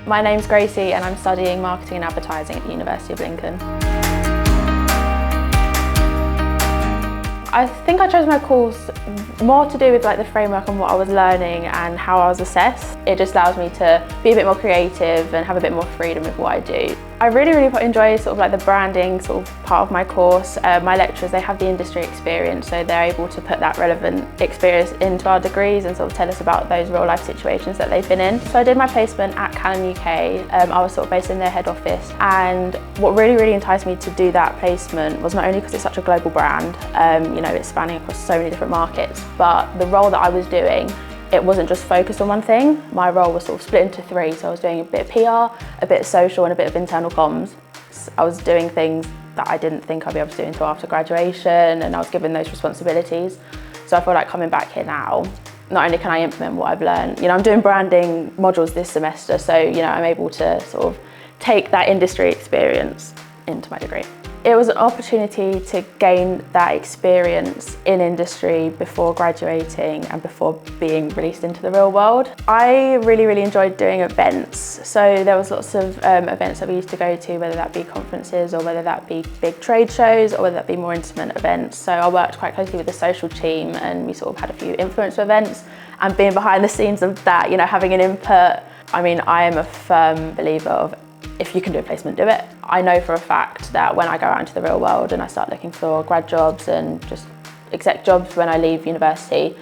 My name's Gracie and I'm studying marketing and advertising at the University of Lincoln. I think I chose my course more to do with the framework and what I was learning and how I was assessed. It just allows me to be a bit more creative and have a bit more freedom with what I do. I really enjoy the branding part of my course. My lecturers, they have the industry experience, so they're able to put that relevant experience into our degrees and tell us about those real life situations that they've been in. So I did my placement at Canon UK. I was based in their head office, and what really enticed me to do that placement was not only because it's such a global brand, it's spanning across so many different markets, but the role that I was doing, it wasn't just focused on one thing. My role was split into three, so I was doing a bit of PR, a bit of social and a bit of internal comms. I was doing things that I didn't think I'd be able to do until after graduation, and I was given those responsibilities. So I feel like coming back here now, not only can I implement what I've learned, I'm doing branding modules this semester, so I'm able to take that industry experience into my degree. It was an opportunity to gain that experience in industry before graduating and before being released into the real world. I really enjoyed doing events. So there was lots of events that we used to go to, whether that be conferences or whether that be big trade shows or whether that be more intimate events. So I worked quite closely with the social team, and we had a few influencer events, and being behind the scenes of that, having an input. I am a firm believer of, if you can do a placement, do it. I know for a fact that when I go out into the real world and I start looking for grad jobs and just exec jobs when I leave university,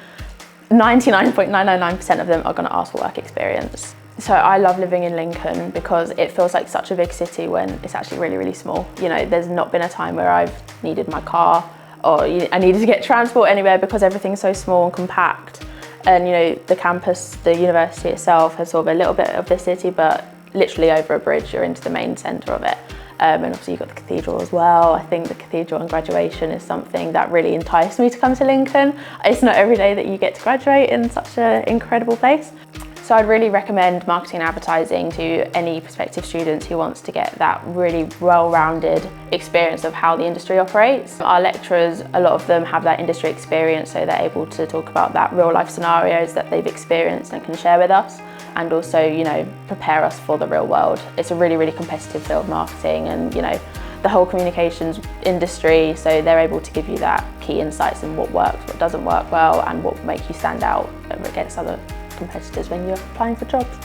99.999% of them are going to ask for work experience. So I love living in Lincoln because it feels like such a big city when it's actually really small. There's not been a time where I've needed my car or I needed to get transport anywhere because everything's so small and compact. And the campus, the university itself has a little bit of the city, but literally over a bridge, you're into the main centre of it. And obviously you've got the cathedral as well. I think the cathedral and graduation is something that really enticed me to come to Lincoln. It's not every day that you get to graduate in such an incredible place. So I'd really recommend marketing and advertising to any prospective students who wants to get that really well-rounded experience of how the industry operates. Our lecturers, a lot of them have that industry experience, so they're able to talk about that real life scenarios that they've experienced and can share with us, and also, prepare us for the real world. It's a really competitive field, marketing, and the whole communications industry, so they're able to give you that key insights in what works, what doesn't work well, and what will make you stand out against other competitors when you're applying for jobs.